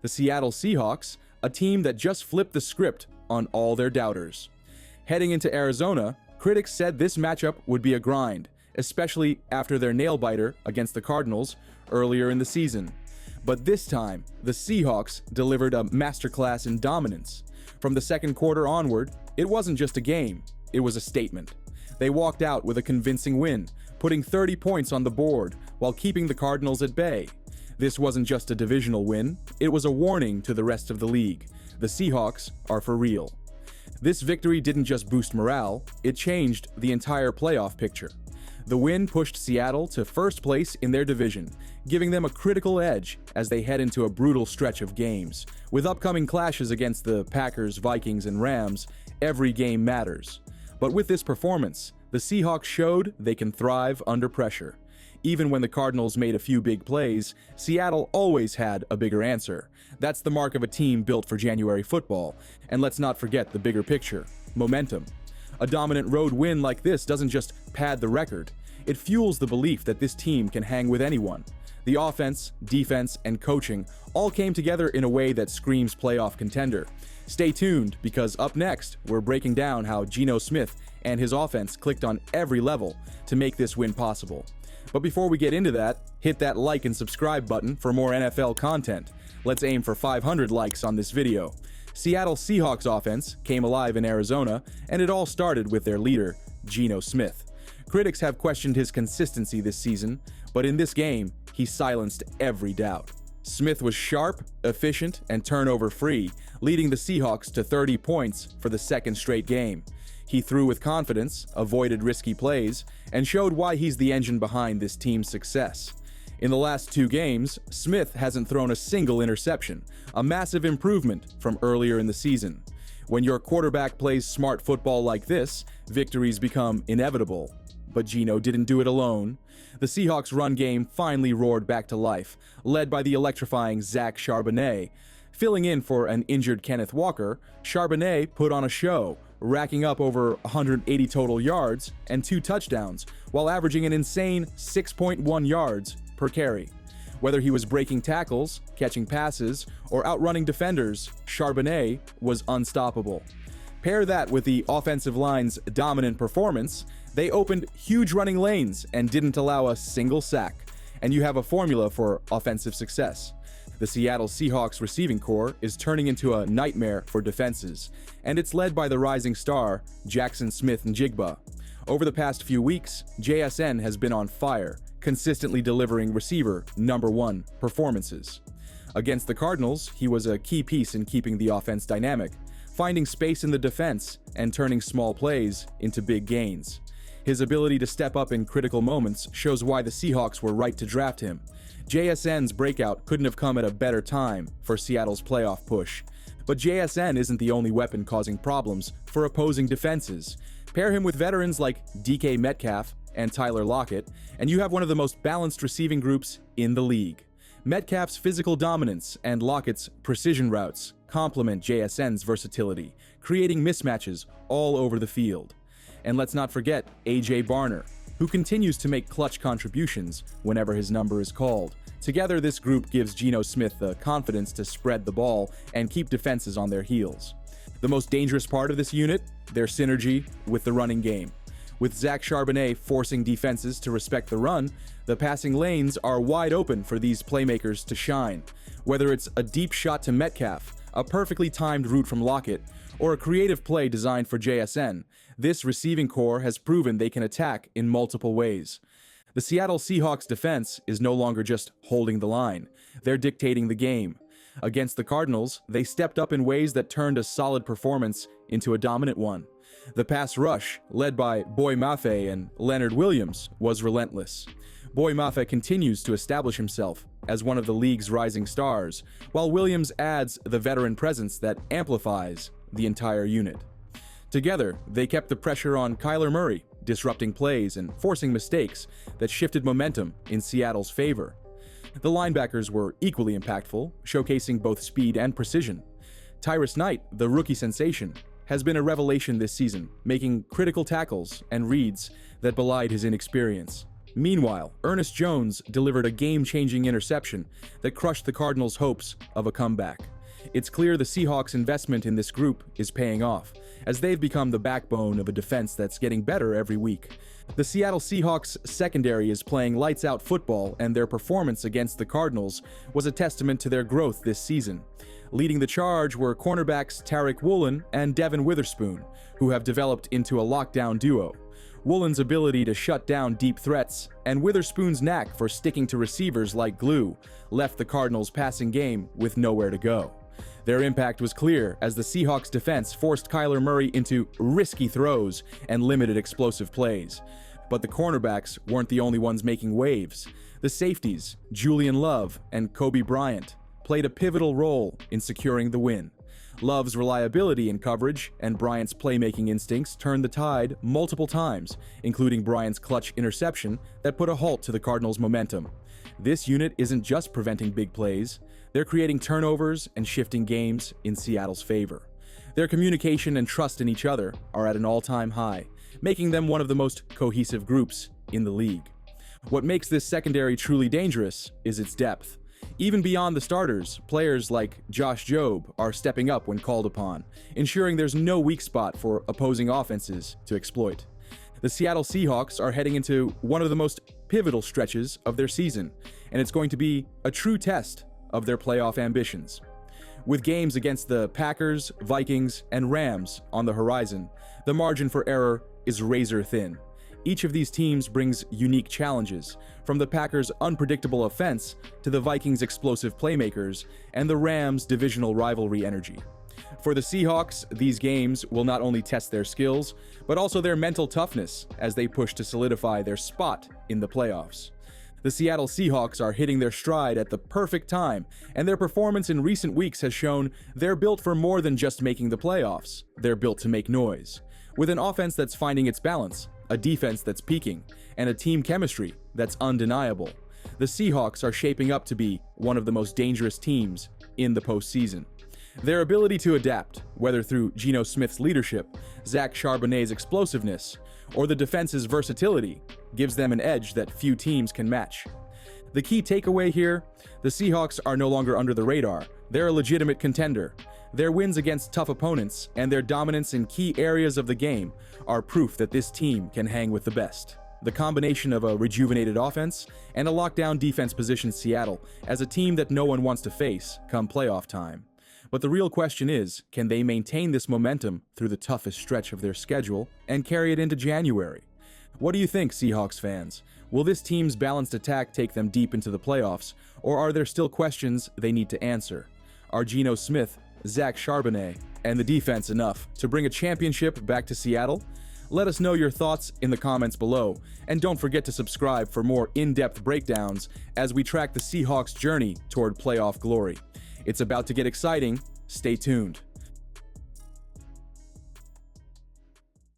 the Seattle Seahawks, a team that just flipped the script on all their doubters. Heading into Arizona, critics said this matchup would be a grind, especially after their nail-biter against the Cardinals earlier in the season. But this time, the Seahawks delivered a masterclass in dominance. From the second quarter onward, it wasn't just a game, it was a statement. They walked out with a convincing win, putting 30 points on the board while keeping the Cardinals at bay. This wasn't just a divisional win, it was a warning to the rest of the league. The Seahawks are for real. This victory didn't just boost morale, it changed the entire playoff picture. The win pushed Seattle to first place in their division, giving them a critical edge as they head into a brutal stretch of games. With upcoming clashes against the Packers, Vikings, and Rams, every game matters. But with this performance, the Seahawks showed they can thrive under pressure. Even when the Cardinals made a few big plays, Seattle always had a bigger answer. That's the mark of a team built for January football. And let's not forget the bigger picture: momentum. A dominant road win like this doesn't just pad the record, it fuels the belief that this team can hang with anyone. The offense, defense, and coaching all came together in a way that screams playoff contender. Stay tuned, because up next, we're breaking down how Geno Smith and his offense clicked on every level to make this win possible. But before we get into that, hit that like and subscribe button for more NFL content. Let's aim for 500 likes on this video. Seattle Seahawks offense came alive in Arizona, and it all started with their leader, Geno Smith. Critics have questioned his consistency this season, but in this game, he silenced every doubt. Smith was sharp, efficient, and turnover-free, leading the Seahawks to 30 points for the second straight game. He threw with confidence, avoided risky plays, and showed why he's the engine behind this team's success. In the last 2 games, Smith hasn't thrown a single interception, a massive improvement from earlier in the season. When your quarterback plays smart football like this, victories become inevitable. But Geno didn't do it alone. The Seahawks' run game finally roared back to life, led by the electrifying Zach Charbonnet. Filling in for an injured Kenneth Walker, Charbonnet put on a show, racking up over 180 total yards and 2 touchdowns, while averaging an insane 6.1 yards per carry. Whether he was breaking tackles, catching passes, or outrunning defenders, Charbonnet was unstoppable. Pair that with the offensive line's dominant performance, they opened huge running lanes and didn't allow a single sack, and you have a formula for offensive success. The Seattle Seahawks receiving corps is turning into a nightmare for defenses, and it's led by the rising star, Jackson Smith-Njigba. Over the past few weeks, JSN has been on fire, consistently delivering receiver #1 performances. Against the Cardinals, he was a key piece in keeping the offense dynamic, finding space in the defense and turning small plays into big gains. His ability to step up in critical moments shows why the Seahawks were right to draft him. JSN's breakout couldn't have come at a better time for Seattle's playoff push. But JSN isn't the only weapon causing problems for opposing defenses. Pair him with veterans like DK Metcalf and Tyler Lockett, and you have one of the most balanced receiving groups in the league. Metcalf's physical dominance and Lockett's precision routes complement JSN's versatility, creating mismatches all over the field. And let's not forget A.J. Barner, who continues to make clutch contributions whenever his number is called. Together, this group gives Geno Smith the confidence to spread the ball and keep defenses on their heels. The most dangerous part of this unit, their synergy with the running game. With Zach Charbonnet forcing defenses to respect the run, the passing lanes are wide open for these playmakers to shine. Whether it's a deep shot to Metcalf, a perfectly timed route from Lockett, or a creative play designed for JSN, this receiving corps has proven they can attack in multiple ways. The Seattle Seahawks defense is no longer just holding the line, they're dictating the game. Against the Cardinals, they stepped up in ways that turned a solid performance into a dominant one. The pass rush, led by Boy Mafe and Leonard Williams, was relentless. Boy Mafe continues to establish himself as one of the league's rising stars, while Williams adds the veteran presence that amplifies the entire unit. Together, they kept the pressure on Kyler Murray, disrupting plays and forcing mistakes that shifted momentum in Seattle's favor. The linebackers were equally impactful, showcasing both speed and precision. Tyrus Knight, the rookie sensation, has been a revelation this season, making critical tackles and reads that belied his inexperience. Meanwhile, Ernest Jones delivered a game-changing interception that crushed the Cardinals' hopes of a comeback. It's clear the Seahawks' investment in this group is paying off, as they've become the backbone of a defense that's getting better every week. The Seattle Seahawks secondary is playing lights-out football, and their performance against the Cardinals was a testament to their growth this season. Leading the charge were cornerbacks Tariq Woolen and Devin Witherspoon, who have developed into a lockdown duo. Woolen's ability to shut down deep threats and Witherspoon's knack for sticking to receivers like glue left the Cardinals' passing game with nowhere to go. Their impact was clear as the Seahawks defense forced Kyler Murray into risky throws and limited explosive plays. But the cornerbacks weren't the only ones making waves. The safeties, Julian Love and Kobe Bryant, played a pivotal role in securing the win. Love's reliability in coverage and Bryant's playmaking instincts turned the tide multiple times, including Bryant's clutch interception that put a halt to the Cardinals' momentum. This unit isn't just preventing big plays, they're creating turnovers and shifting games in Seattle's favor. Their communication and trust in each other are at an all-time high, making them one of the most cohesive groups in the league. What makes this secondary truly dangerous is its depth. Even beyond the starters, players like Josh Jobe are stepping up when called upon, ensuring there's no weak spot for opposing offenses to exploit. The Seattle Seahawks are heading into one of the most pivotal stretches of their season, and it's going to be a true test of their playoff ambitions. With games against the Packers, Vikings, and Rams on the horizon, the margin for error is razor thin. Each of these teams brings unique challenges, from the Packers' unpredictable offense to the Vikings' explosive playmakers and the Rams' divisional rivalry energy. For the Seahawks, these games will not only test their skills, but also their mental toughness as they push to solidify their spot in the playoffs. The Seattle Seahawks are hitting their stride at the perfect time, and their performance in recent weeks has shown they're built for more than just making the playoffs. They're built to make noise. With an offense that's finding its balance, a defense that's peaking, and a team chemistry that's undeniable, the Seahawks are shaping up to be one of the most dangerous teams in the postseason. Their ability to adapt, whether through Geno Smith's leadership, Zach Charbonnet's explosiveness, or the defense's versatility, gives them an edge that few teams can match. The key takeaway here, the Seahawks are no longer under the radar. They're a legitimate contender. Their wins against tough opponents and their dominance in key areas of the game are proof that this team can hang with the best. The combination of a rejuvenated offense and a lockdown defense positions Seattle as a team that no one wants to face come playoff time. But the real question is, can they maintain this momentum through the toughest stretch of their schedule and carry it into January? What do you think, Seahawks fans? Will this team's balanced attack take them deep into the playoffs, or are there still questions they need to answer? Are Geno Smith, Zach Charbonnet, and the defense enough to bring a championship back to Seattle? Let us know your thoughts in the comments below, and don't forget to subscribe for more in-depth breakdowns as we track the Seahawks' journey toward playoff glory. It's about to get exciting. Stay tuned.